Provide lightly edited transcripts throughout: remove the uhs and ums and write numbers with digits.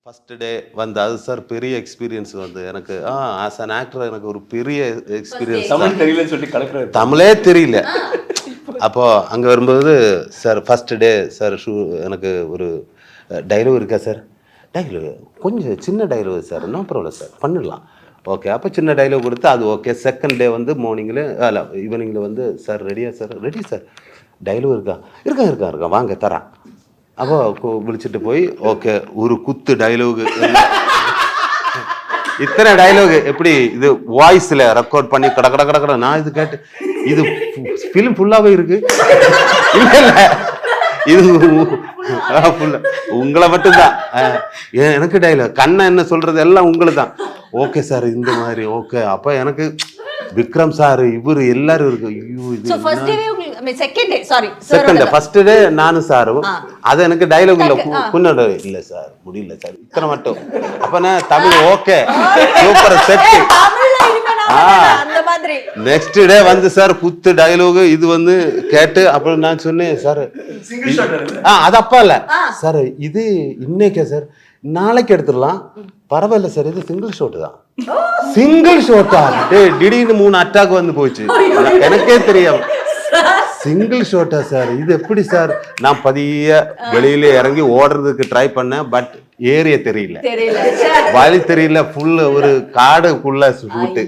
First day வந்து அது sir பெரிய எக்ஸ்பீரியன்ஸ் வந்து எனக்கு ஆஸ் அன் ஆக்டர் எனக்கு ஒரு பெரிய எக்ஸ்பீரியன்ஸ். தமிழ் தெரியலன்னு சொல்லி கலக்குறாரு. தமிழே தெரியல. அப்போ அங்கே வரும்போது சார் ஃபர்ஸ்ட் டே சார் எனக்கு ஒரு டைலாக் இருக்கா சார்? டைலாக் கொஞ்சம் சின்ன டைலாக் சார், என்ன பரவாயில்ல சார் பண்ணிடலாம். ஓகே, அப்போ சின்ன டைலாக் கொடுத்து அது ஓகே. செகண்ட் டே வந்து மார்னிங்கில் ஈவினிங்கில் வந்து சார் ரெடியா சார்? Ready sir. டைலாக் இருக்கா வாங்க தரேன். அப்போ விழிச்சிட்டு போய் ஓகே ஒரு குத்து டைலாகு, இத்தனை டைலாகு எப்படி இது வாய்ஸில் ரெக்கார்ட் பண்ணி கட கட கட கட. நான் இது கேட்டு இது ஃபிலிம் ஃபுல்லாகவே இருக்கு. இல்லை இல்லை இது ஃபுல்லா உங்களை மட்டும்தான். எனக்கு டைலாக் கண்ணா என்ன சொல்றது எல்லாம் உங்களுக்கு தான். ஓகே சார் இந்த மாதிரி ஓகே. அப்போ எனக்கு விக்ரம் சார் இவர் எல்லாரும் இருக்கு. செகண்ட் ஃபர்ஸ்ட் டே நானும் சாரும் அது எனக்கு டைலாக் இல்ல குன்னோட இல்ல சார் முடியல சார் இத்தனை மட்டும். அப்ப நான் Tamil okay super set. Next day வந்து சார் குத்து டைலாக் இது வந்து கேட்டு அப்புறம் நான் சொன்னேன் சார் அது அப்பா இல்ல சார் இது இன்னைக்கே சார் நாளைக்கு எடுத்துடலாம் பரவாயில்ல சார் இது சிங்கிள் ஷாட் தான். சிங்கிள் ஷாட்டா? திடீர்னு 3 அட்டாக் வந்து போச்சு எனக்கே தெரியும். சிங்கிள் ஷாட்டா சார் இது எப்படி சார்? நான் பதிய வெளியில இறங்கி ஓடுறதுக்கு ட்ரை பண்ணேன். பட் ஏரியா தெரியல, வழி தெரியல, ஃபுல் ஒரு காடுக்குள்ள ஷூட்டு.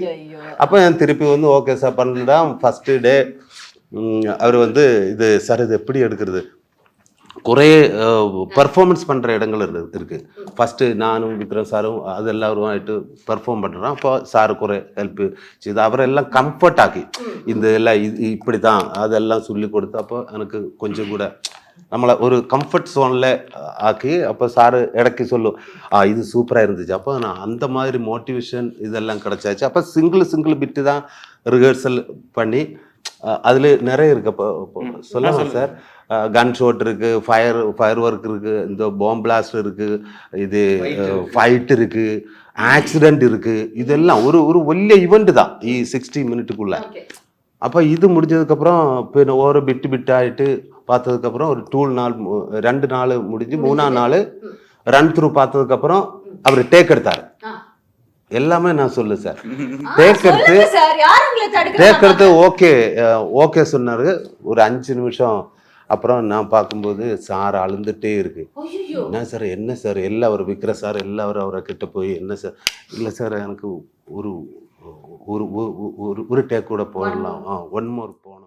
அப்போ என் திருப்பி வந்து ஓகே சார் பண்ணலாம். ஃபர்ஸ்ட் டே அவர் வந்து இது சார் இது எப்படி எடுக்கிறது குறைய பர்ஃபார்மன்ஸ் பண்ணுற இடங்கள் இருக்குது. ஃபஸ்ட்டு நானும் விக்ரம் சாரும் அது எல்லாரும் ஆகிட்டு பர்ஃபார்ம் பண்ணுறோம். அப்போ சாரு குறை ஹெல்ப்பு இது அவரெல்லாம் கம்ஃபர்ட் ஆக்கி இந்த எல்லாம் இது இப்படி தான் அதெல்லாம் சொல்லி கொடுத்து அப்போ எனக்கு கொஞ்சம் கூட நம்மளை ஒரு கம்ஃபர்ட் ஜோனில் ஆக்கி அப்போ சாரு இடக்கி சொல்லும் இது சூப்பராக இருந்துச்சு. அப்போ நான் அந்த மாதிரி மோட்டிவேஷன் இதெல்லாம் கிடச்சாச்சு. அப்போ சிங்கிள் பிட்டு தான் ரிஹர்சல் பண்ணி அதில் நிறைய இருக்குது. அப்போ சொல்லலாம் சார் கன் ஷாட் இருக்குது, ஃபயர் ஒர்க் இருக்குது, இந்த பாம் பிளாஸ்ட் இருக்குது, இது ஃபைட் இருக்குது, ஆக்சிடெண்ட் இருக்குது. இதெல்லாம் ஒரு ஒல்லிய ஈவெண்ட் தான் 60 மினிட்டுக்குள்ள. அப்போ இது முடிஞ்சதுக்கப்புறம் இப்போ ஒரு பிட்டு ஆகிட்டு பார்த்ததுக்கப்புறம் ஒரு 2 நாள் முடிஞ்சு 3ஆம் நாள் ரன் த்ரூ பார்த்ததுக்கப்புறம் அவர் டேக் எடுத்தார். எல்லாமே நான் சொல்லு சார். டேக் எடுத்து ஓகே சொன்னாரு. ஒரு 5 நிமிஷம் அப்புறம் நான் பார்க்கும்போது சார் அழுந்துட்டே இருக்கு. என்ன சார் எல்லாம் அவர் விற்கிற சார் எல்லாரும் அவரை கிட்ட போய் என்ன சார்? இல்லை சார் எனக்கு ஒரு டேக் கூட போடலாம், 1 மோர் போகணும்.